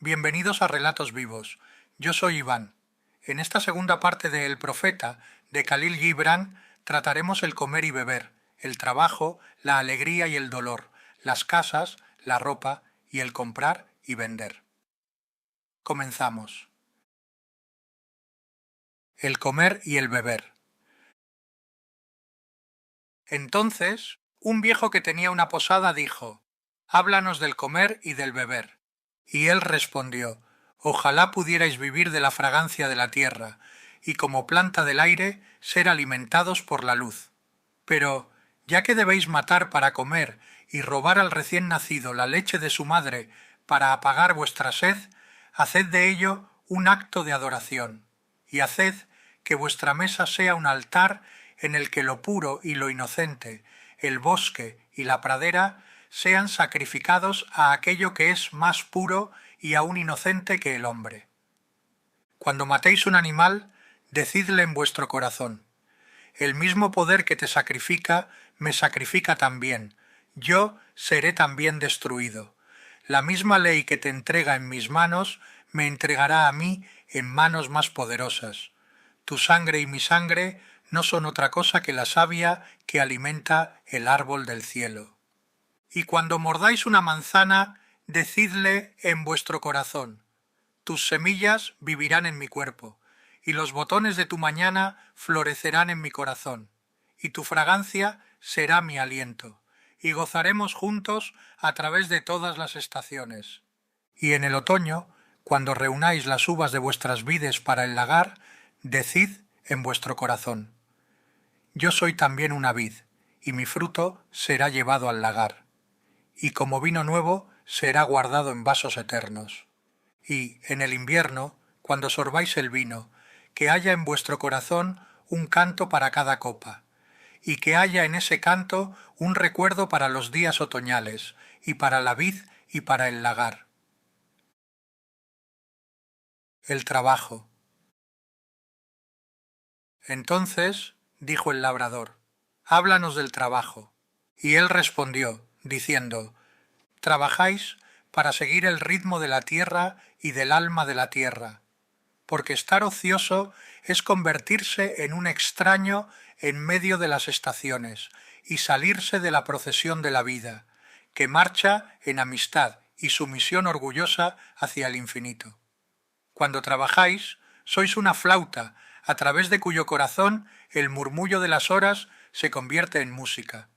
Bienvenidos a Relatos Vivos. Yo soy Iván. En esta segunda parte de El Profeta, de Khalil Gibran, trataremos el comer y beber, el trabajo, la alegría y el dolor, las casas, la ropa y el comprar y vender. Comenzamos. El comer y el beber. Entonces, un viejo que tenía una posada dijo: «Háblanos del comer y del beber». Y él respondió: «Ojalá pudierais vivir de la fragancia de la tierra, y como planta del aire ser alimentados por la luz. Pero, ya que debéis matar para comer y robar al recién nacido la leche de su madre para apagar vuestra sed, haced de ello un acto de adoración, y haced que vuestra mesa sea un altar en el que lo puro y lo inocente, el bosque y la pradera, sean sacrificados a aquello que es más puro y aún inocente que el hombre. Cuando matéis un animal, decidle en vuestro corazón: el mismo poder que te sacrifica, me sacrifica también. Yo seré también destruido. La misma ley que te entrega en mis manos, me entregará a mí en manos más poderosas. Tu sangre y mi sangre no son otra cosa que la savia que alimenta el árbol del cielo. Y cuando mordáis una manzana, decidle en vuestro corazón: tus semillas vivirán en mi cuerpo, y los botones de tu mañana florecerán en mi corazón, y tu fragancia será mi aliento, y gozaremos juntos a través de todas las estaciones. Y en el otoño, cuando reunáis las uvas de vuestras vides para el lagar, decid en vuestro corazón: yo soy también una vid, y mi fruto será llevado al lagar, y como vino nuevo será guardado en vasos eternos. Y en el invierno, cuando sorbáis el vino, que haya en vuestro corazón un canto para cada copa, y que haya en ese canto un recuerdo para los días otoñales, y para la vid y para el lagar. El trabajo. Entonces dijo el labrador: «Háblanos del trabajo». Y él respondió, diciendo: «Trabajáis para seguir el ritmo de la tierra y del alma de la tierra, porque estar ocioso es convertirse en un extraño en medio de las estaciones y salirse de la procesión de la vida, que marcha en amistad y sumisión orgullosa hacia el infinito. Cuando trabajáis, sois una flauta, a través de cuyo corazón el murmullo de las horas se convierte en música.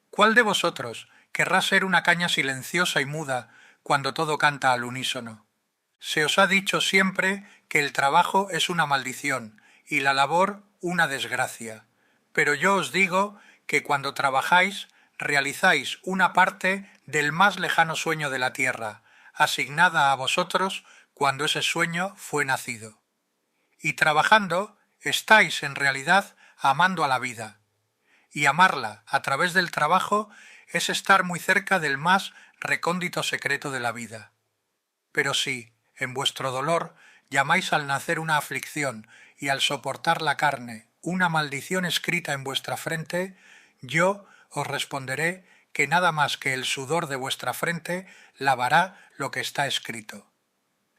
¿Cuál de vosotros querrá ser una caña silenciosa y muda cuando todo canta al unísono? Se os ha dicho siempre que el trabajo es una maldición y la labor una desgracia. Pero yo os digo que cuando trabajáis, realizáis una parte del más lejano sueño de la tierra, asignada a vosotros cuando ese sueño fue nacido. Y trabajando, estáis en realidad amando a la vida. Y amarla a través del trabajo es estar muy cerca del más recóndito secreto de la vida. Pero si, en vuestro dolor, llamáis al nacer una aflicción y al soportar la carne una maldición escrita en vuestra frente, yo os responderé que nada más que el sudor de vuestra frente lavará lo que está escrito.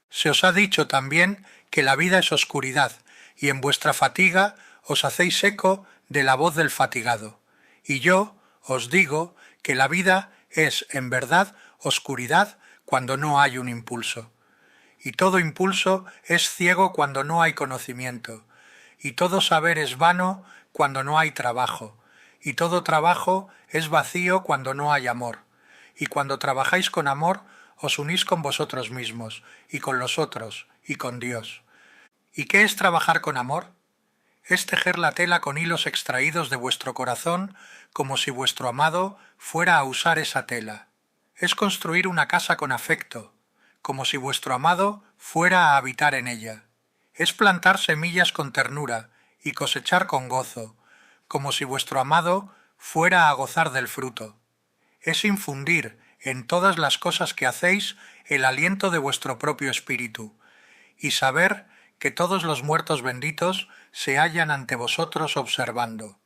Se os ha dicho también que la vida es oscuridad, y en vuestra fatiga os hacéis eco de la voz del fatigado. Y yo os digo que la vida es, en verdad, oscuridad cuando no hay un impulso. Y todo impulso es ciego cuando no hay conocimiento. Y todo saber es vano cuando no hay trabajo. Y todo trabajo es vacío cuando no hay amor. Y cuando trabajáis con amor, os unís con vosotros mismos, y con los otros, y con Dios. ¿Y qué es trabajar con amor? Es tejer la tela con hilos extraídos de vuestro corazón, como si vuestro amado fuera a usar esa tela. Es construir una casa con afecto, como si vuestro amado fuera a habitar en ella. Es plantar semillas con ternura y cosechar con gozo, como si vuestro amado fuera a gozar del fruto. Es infundir en todas las cosas que hacéis el aliento de vuestro propio espíritu, y saber que todos los muertos benditos se hallan ante vosotros observando.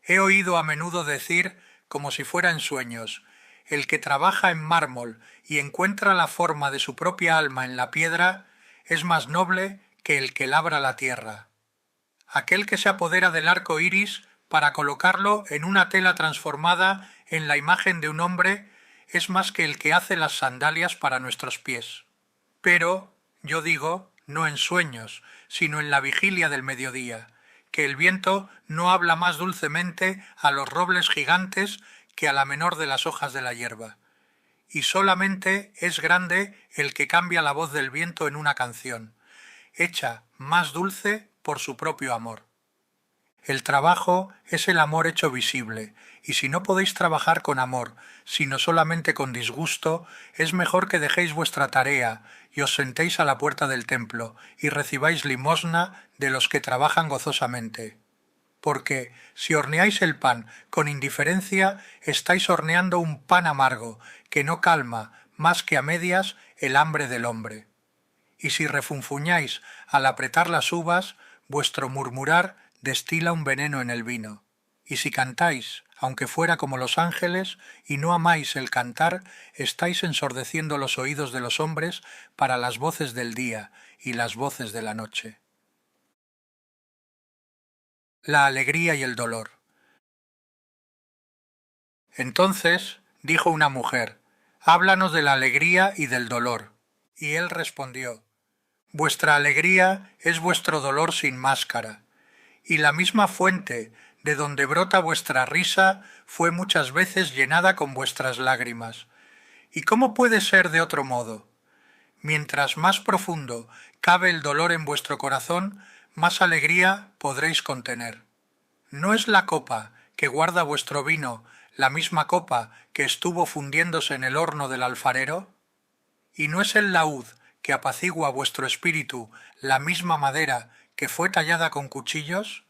He oído a menudo decir, como si fuera en sueños: el que trabaja en mármol y encuentra la forma de su propia alma en la piedra, es más noble que el que labra la tierra. Aquel que se apodera del arco iris para colocarlo en una tela transformada en la imagen de un hombre es más que el que hace las sandalias para nuestros pies. Pero, yo digo, no en sueños, sino en la vigilia del mediodía, que el viento no habla más dulcemente a los robles gigantes que a la menor de las hojas de la hierba. Y solamente es grande el que cambia la voz del viento en una canción, hecha más dulce por su propio amor. El trabajo es el amor hecho visible, y si no podéis trabajar con amor, sino solamente con disgusto, es mejor que dejéis vuestra tarea y os sentéis a la puerta del templo y recibáis limosna de los que trabajan gozosamente. Porque si horneáis el pan con indiferencia, estáis horneando un pan amargo, que no calma más que a medias el hambre del hombre. Y si refunfuñáis al apretar las uvas, vuestro murmurar destila un veneno en el vino. Y si cantáis, aunque fuera como los ángeles, y no amáis el cantar, estáis ensordeciendo los oídos de los hombres para las voces del día y las voces de la noche. La alegría y el dolor. Entonces dijo una mujer, háblanos de la alegría y del dolor. Y él respondió, vuestra alegría es vuestro dolor sin máscara, y la misma fuente de donde brota vuestra risa fue muchas veces llenada con vuestras lágrimas. ¿Y cómo puede ser de otro modo? Mientras más profundo cabe el dolor en vuestro corazón, más alegría podréis contener. ¿No es la copa que guarda vuestro vino la misma copa que estuvo fundiéndose en el horno del alfarero? ¿Y no es el laúd que apacigua vuestro espíritu la misma madera que fue tallada con cuchillos?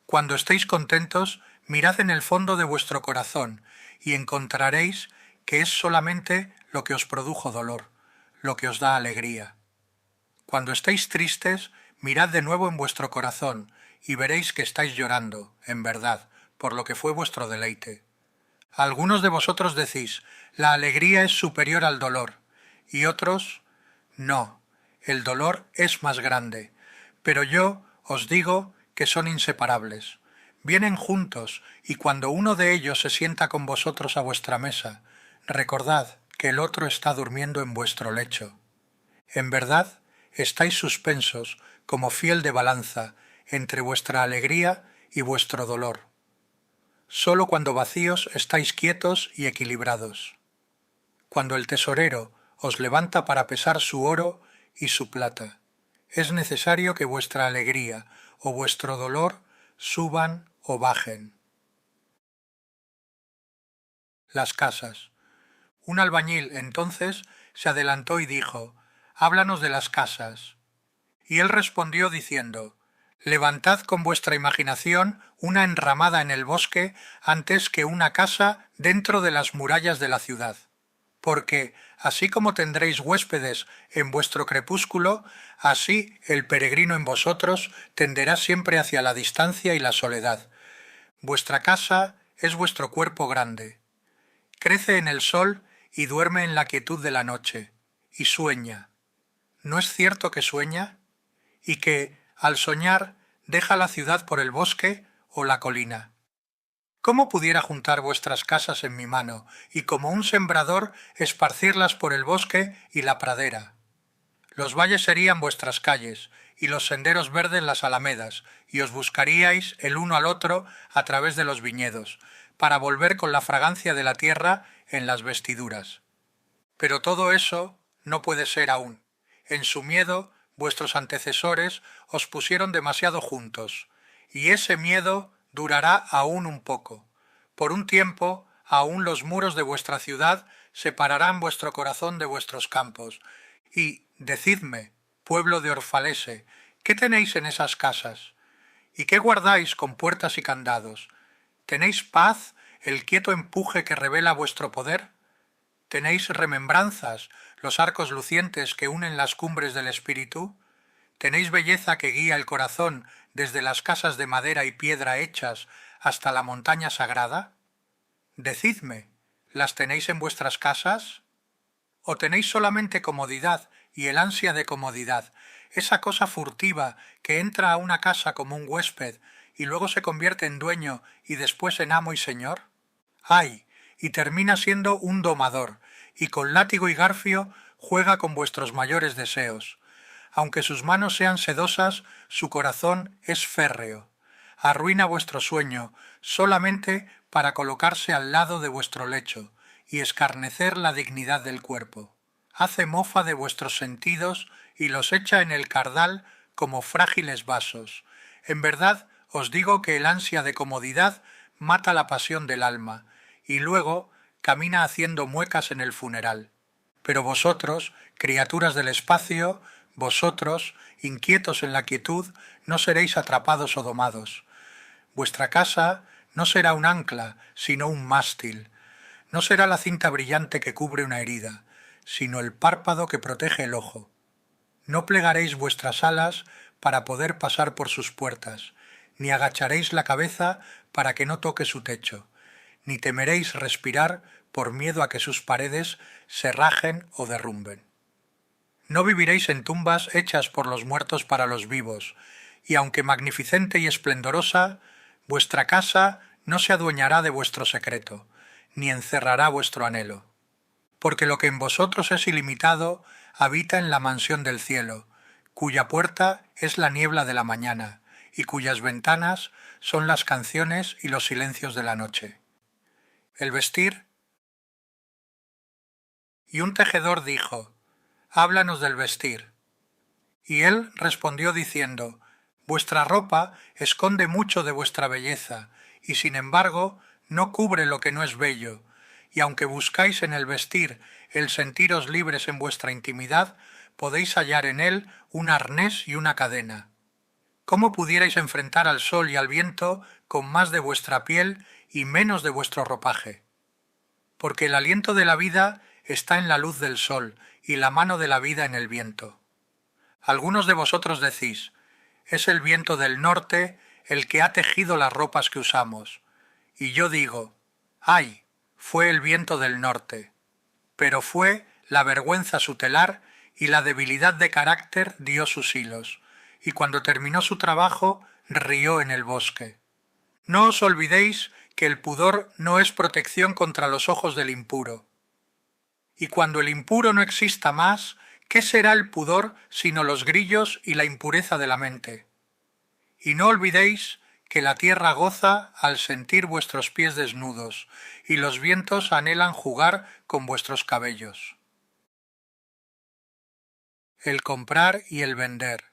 Cuando estéis contentos, mirad en el fondo de vuestro corazón y encontraréis que es solamente lo que os produjo dolor, lo que os da alegría. Cuando estéis tristes, mirad de nuevo en vuestro corazón y veréis que estáis llorando, en verdad, por lo que fue vuestro deleite. Algunos de vosotros decís, la alegría es superior al dolor, y otros, no, el dolor es más grande. Pero yo os digo que son inseparables. Vienen juntos, y cuando uno de ellos se sienta con vosotros a vuestra mesa, recordad que el otro está durmiendo en vuestro lecho. En verdad, estáis suspensos, como fiel de balanza, entre vuestra alegría y vuestro dolor. Solo cuando vacíos estáis quietos y equilibrados. Cuando el tesorero os levanta para pesar su oro y su plata, es necesario que vuestra alegría o vuestro dolor suban o bajen. Las casas. Un albañil entonces se adelantó y dijo, háblanos de las casas. Y él respondió diciendo, levantad con vuestra imaginación una enramada en el bosque antes que una casa dentro de las murallas de la ciudad. Porque, así como tendréis huéspedes en vuestro crepúsculo, así el peregrino en vosotros tenderá siempre hacia la distancia y la soledad. Vuestra casa es vuestro cuerpo grande. Crece en el sol y duerme en la quietud de la noche, y sueña. ¿No es cierto que sueña? Y que, al soñar, deja la ciudad por el bosque o la colina. ¿Cómo pudiera juntar vuestras casas en mi mano, y como un sembrador esparcirlas por el bosque y la pradera? Los valles serían vuestras calles, y los senderos verdes las alamedas, y os buscaríais el uno al otro a través de los viñedos, para volver con la fragancia de la tierra en las vestiduras. Pero todo eso no puede ser aún. En su miedo, vuestros antecesores os pusieron demasiado juntos, y ese miedo durará aún un poco. Por un tiempo, aún los muros de vuestra ciudad separarán vuestro corazón de vuestros campos. Y decidme, pueblo de Orfalese, ¿qué tenéis en esas casas? ¿Y qué guardáis con puertas y candados? ¿Tenéis paz, el quieto empuje que revela vuestro poder? ¿Tenéis remembranzas, los arcos lucientes que unen las cumbres del espíritu? ¿Tenéis belleza que guía el corazón desde las casas de madera y piedra hechas hasta la montaña sagrada? Decidme, ¿Las tenéis en vuestras casas? ¿O tenéis solamente comodidad y el ansia de comodidad, esa cosa furtiva que entra a una casa como un huésped y luego se convierte en dueño y después en amo y señor? ¡Ay! Y termina siendo un domador, y con látigo y garfio juega con vuestros mayores deseos. Aunque sus manos sean sedosas, su corazón es férreo. Arruina vuestro sueño solamente para colocarse al lado de vuestro lecho y escarnecer la dignidad del cuerpo. Hace mofa de vuestros sentidos y los echa en el cardal como frágiles vasos. En verdad os digo que el ansia de comodidad mata la pasión del alma, y luego camina haciendo muecas en el funeral. Pero vosotros, criaturas del espacio, vosotros, inquietos en la quietud, no seréis atrapados o domados. Vuestra casa no será un ancla, sino un mástil. No será la cinta brillante que cubre una herida, sino el párpado que protege el ojo. No plegaréis vuestras alas para poder pasar por sus puertas, ni agacharéis la cabeza para que no toque su techo, ni temeréis respirar por miedo a que sus paredes se rajen o derrumben. No viviréis en tumbas hechas por los muertos para los vivos, y aunque magnificente y esplendorosa, vuestra casa no se adueñará de vuestro secreto, ni encerrará vuestro anhelo. Porque lo que en vosotros es ilimitado habita en la mansión del cielo, cuya puerta es la niebla de la mañana, y cuyas ventanas son las canciones y los silencios de la noche. El vestir. Y un tejedor dijo: Háblanos del vestir. Y él respondió diciendo: Vuestra ropa esconde mucho de vuestra belleza, y sin embargo no cubre lo que no es bello, y aunque buscáis en el vestir el sentiros libres en vuestra intimidad, podéis hallar en él un arnés y una cadena. ¿Cómo pudierais enfrentar al sol y al viento con más de vuestra piel y menos de vuestro ropaje? Porque el aliento de la vida está en la luz del sol, y la mano de la vida en el viento. Algunos de vosotros decís: es el viento del norte el que ha tejido las ropas que usamos. Y yo digo: ¡ay! Fue el viento del norte. Pero fue la vergüenza su telar y la debilidad de carácter dio sus hilos, y cuando terminó su trabajo rió en el bosque. No os olvidéis que el pudor no es protección contra los ojos del impuro. Y cuando el impuro no exista más, ¿qué será el pudor sino los grillos y la impureza de la mente? Y no olvidéis que la tierra goza al sentir vuestros pies desnudos, y los vientos anhelan jugar con vuestros cabellos. El comprar y el vender.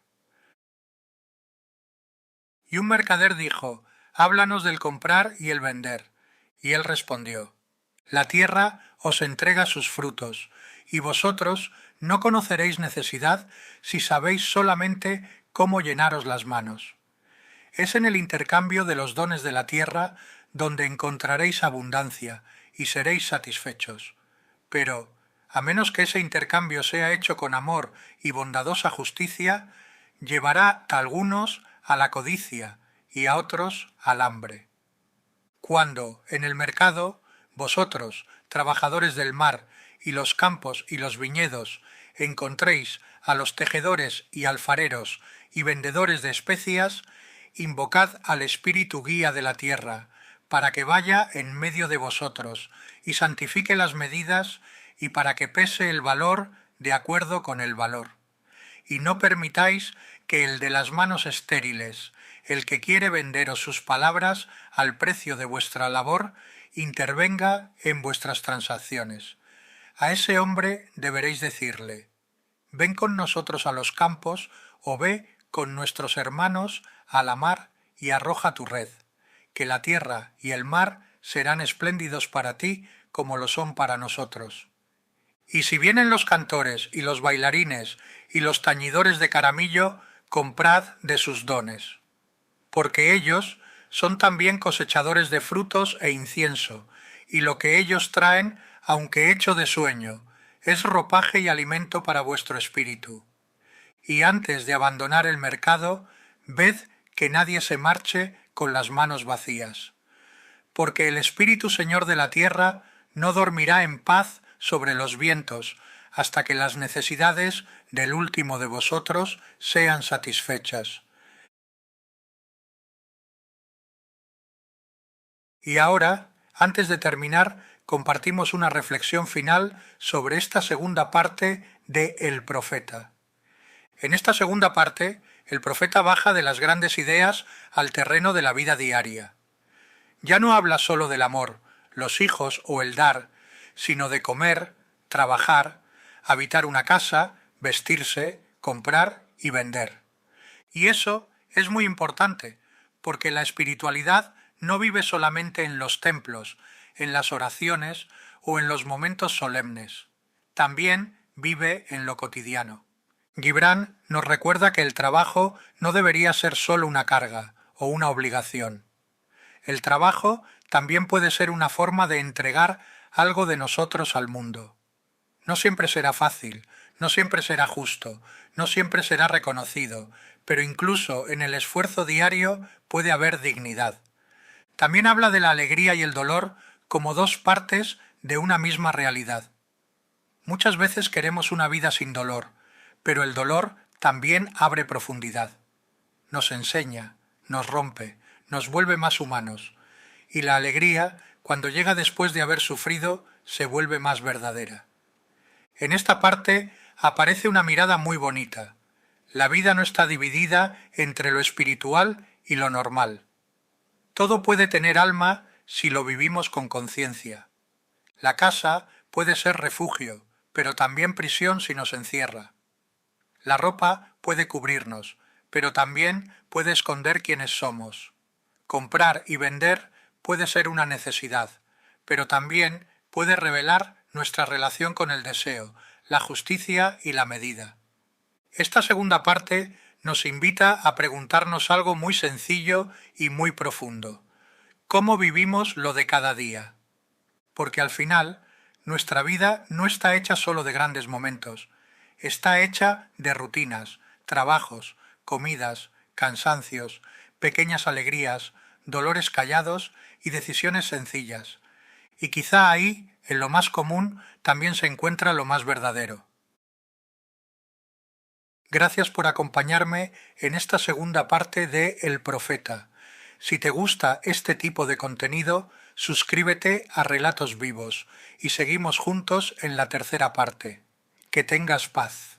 Y un mercader dijo: Háblanos del comprar y el vender. Y él respondió: La tierra os entrega sus frutos, y vosotros no conoceréis necesidad si sabéis solamente cómo llenaros las manos. Es en el intercambio de los dones de la tierra donde encontraréis abundancia y seréis satisfechos. Pero, a menos que ese intercambio sea hecho con amor y bondadosa justicia, llevará a algunos a la codicia y a otros al hambre. Cuando, en el mercado, vosotros, trabajadores del mar, y los campos y los viñedos, encontréis a los tejedores y alfareros y vendedores de especias, invocad al Espíritu guía de la tierra, para que vaya en medio de vosotros, y santifique las medidas, y para que pese el valor de acuerdo con el valor. Y no permitáis que el de las manos estériles, el que quiere venderos sus palabras al precio de vuestra labor, intervenga en vuestras transacciones. A ese hombre deberéis decirle: ven con nosotros a los campos, o ve con nuestros hermanos a la mar y arroja tu red, que la tierra y el mar serán espléndidos para ti como lo son para nosotros. Y si vienen los cantores y los bailarines y los tañidores de caramillo, comprad de sus dones. Porque ellos son también cosechadores de frutos e incienso, y lo que ellos traen, aunque hecho de sueño, es ropaje y alimento para vuestro espíritu. Y antes de abandonar el mercado, ved que nadie se marche con las manos vacías. Porque el Espíritu Señor de la tierra no dormirá en paz sobre los vientos hasta que las necesidades del último de vosotros sean satisfechas. Y ahora, antes de terminar, compartimos una reflexión final sobre esta segunda parte de El Profeta. En esta segunda parte, el profeta baja de las grandes ideas al terreno de la vida diaria. Ya no habla solo del amor, los hijos o el dar, sino de comer, trabajar, habitar una casa, vestirse, comprar y vender. Y eso es muy importante, porque la espiritualidad no vive solamente en los templos, en las oraciones o en los momentos solemnes. También vive en lo cotidiano. Gibran nos recuerda que el trabajo no debería ser solo una carga o una obligación. El trabajo también puede ser una forma de entregar algo de nosotros al mundo. No siempre será fácil, no siempre será justo, no siempre será reconocido, pero incluso en el esfuerzo diario puede haber dignidad. También habla de la alegría y el dolor como dos partes de una misma realidad. Muchas veces queremos una vida sin dolor, pero el dolor también abre profundidad. Nos enseña, nos rompe, nos vuelve más humanos. Y la alegría, cuando llega después de haber sufrido, se vuelve más verdadera. En esta parte aparece una mirada muy bonita. La vida no está dividida entre lo espiritual y lo normal. Todo puede tener alma si lo vivimos con conciencia. La casa puede ser refugio, pero también prisión si nos encierra. La ropa puede cubrirnos, pero también puede esconder quiénes somos. Comprar y vender puede ser una necesidad, pero también puede revelar nuestra relación con el deseo, la justicia y la medida. Esta segunda parte nos invita a preguntarnos algo muy sencillo y muy profundo. ¿Cómo vivimos lo de cada día? Porque al final, nuestra vida no está hecha solo de grandes momentos, está hecha de rutinas, trabajos, comidas, cansancios, pequeñas alegrías, dolores callados y decisiones sencillas. Y quizá ahí, en lo más común, también se encuentra lo más verdadero. Gracias por acompañarme en esta segunda parte de El Profeta. Si te gusta este tipo de contenido, suscríbete a Relatos Vivos y seguimos juntos en la tercera parte. Que tengas paz.